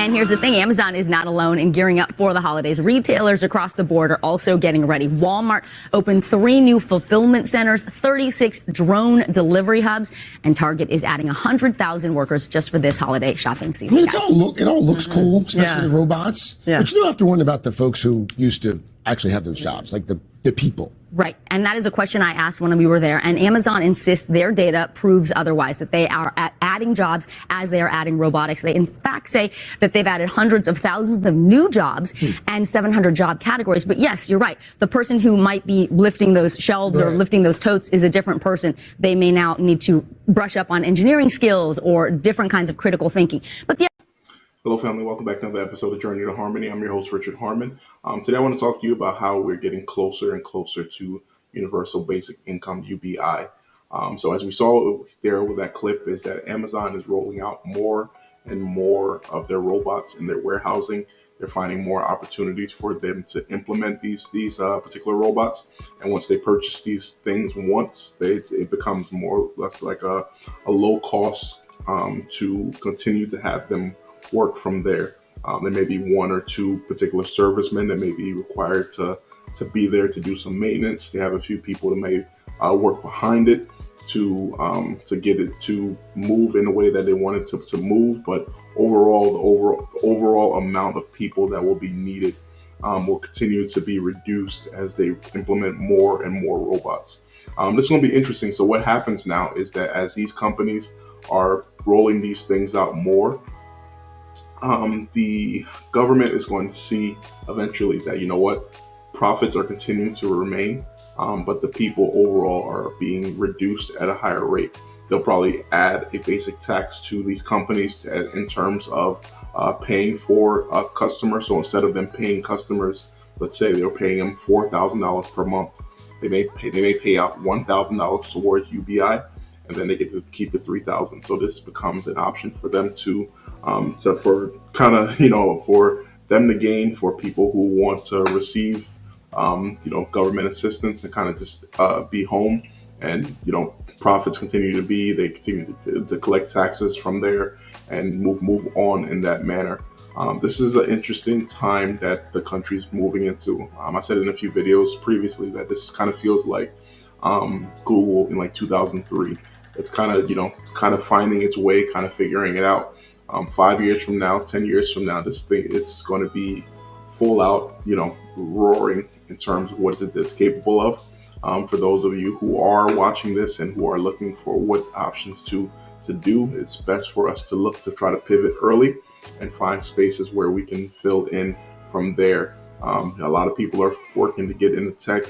And here's the thing, Amazon is not alone in gearing up for the holidays. Retailers across the board are also getting ready. Walmart opened 3 new fulfillment centers, 36 drone delivery hubs, and Target is adding 100,000 workers just for this holiday shopping season. I mean, it all looks cool, especially the robots. Yeah. But you do have to wonder about the folks who used to actually have those jobs, like the people. Right. And that is a question I asked when we were there. And Amazon insists their data proves otherwise, that they are adding jobs as they are adding robotics. They, in fact, say that they've added hundreds of thousands of new jobs and 700 job categories. But yes, you're right. The person who might be lifting those shelves or lifting those totes is a different person. They may now need to brush up on engineering skills or different kinds of critical thinking. But the Hello, family. Welcome back to another episode of Journey to Harmony. I'm your host, Richard Harmon. Today, I want to talk to you about how we're getting closer and closer to Universal Basic Income, UBI. So as we saw there with that clip, is that Amazon is rolling out more and more of their robots in their warehousing. They're finding more opportunities for them to implement these particular robots. And once they purchase these things it becomes more or less like a low cost to continue to have them work from there. There may be 1 or 2 particular servicemen that may be required to be there to do some maintenance. They have a few people that may work behind it to get it to move in the way that they want it to move. But overall, the overall amount of people that will be needed will continue to be reduced as they implement more and more robots. This is going to be interesting. So what happens now is that as these companies are rolling these things out more, the government is going to see eventually that, you know what, profits are continuing to remain, but the people overall are being reduced at a higher rate. They'll probably add a basic tax to these companies in terms of paying for customers. So instead of them paying customers, let's say they're paying them $4,000 per month, they may pay out $1,000 towards UBI, and then they get to keep the $3,000. So this becomes an option for them for them to gain, for people who want to receive, government assistance and kind of just be home, and profits they continue to collect taxes from there and move on in that manner. This is an interesting time that the country's moving into. I said in a few videos previously that this kind of feels like Google in like 2003. It's kind of finding its way, kind of figuring it out. 5 years from now, 10 years from now, it's going to be full out, roaring in terms of what is it that's capable of. For those of you who are watching this and who are looking for what options to do, it's best for us to look to try to pivot early and find spaces where we can fill in from there. A lot of people are working to get into tech,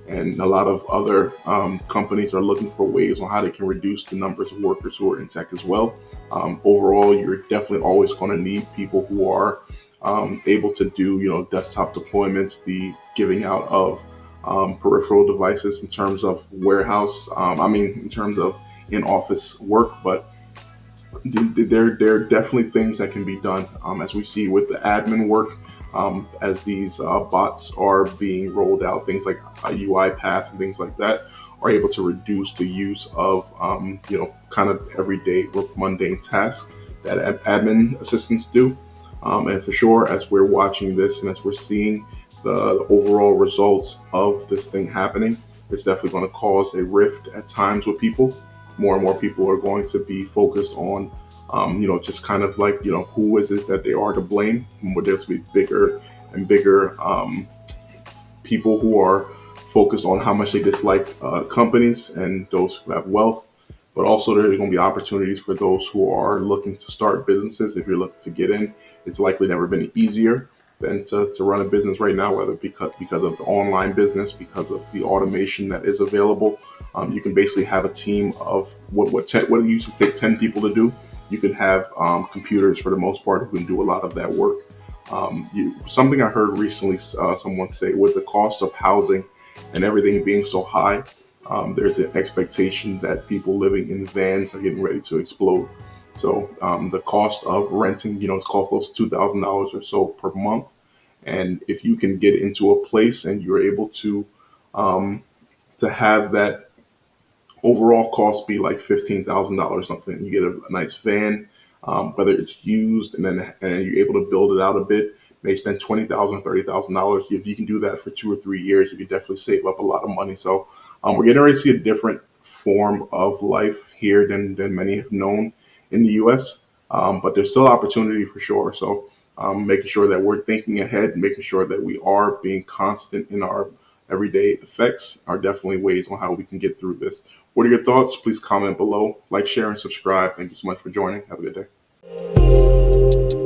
and a lot of other companies are looking for ways on how they can reduce the numbers of workers who are in tech as well. Overall, you're definitely always going to need people who are able to do, desktop deployments, the giving out of peripheral devices in terms of warehouse, in terms of in-office work. But there are definitely things that can be done, as we see with the admin work. As these bots are being rolled out, things like UiPath and things like that are able to reduce the use of, kind of everyday mundane tasks that admin assistants do. And for sure, as we're watching this and as we're seeing the overall results of this thing happening, it's definitely going to cause a rift at times with people. More and more people are going to be focused on just kind of like, who is it that they are to blame? But there's going to be bigger and bigger people who are focused on how much they dislike companies and those who have wealth. But also there's going to be opportunities for those who are looking to start businesses. If you're looking to get in, it's likely never been easier than to run a business right now, whether because of the online business, because of the automation that is available. You can basically have a team of what it used to take 10 people to do. You can have computers for the most part who can do a lot of that work. Something I heard recently, someone say, with the cost of housing and everything being so high, there's an expectation that people living in vans are getting ready to explode. So the cost of renting, it's cost close to $2,000 or so per month. And if you can get into a place and you're able to have that overall cost be like $15,000 something, you get a nice van, whether it's used and you're able to build it out a bit. May spend $20,000, $30,000. If you can do that for 2 or 3 years, you can definitely save up a lot of money. So we're getting ready to see a different form of life here than many have known in the U.S. But there's still opportunity for sure. So making sure that we're thinking ahead, making sure that we are being constant in our everyday effects are definitely ways on how we can get through this. What are your thoughts? Please comment below, like, share, and subscribe. Thank you so much for joining. Have a good day.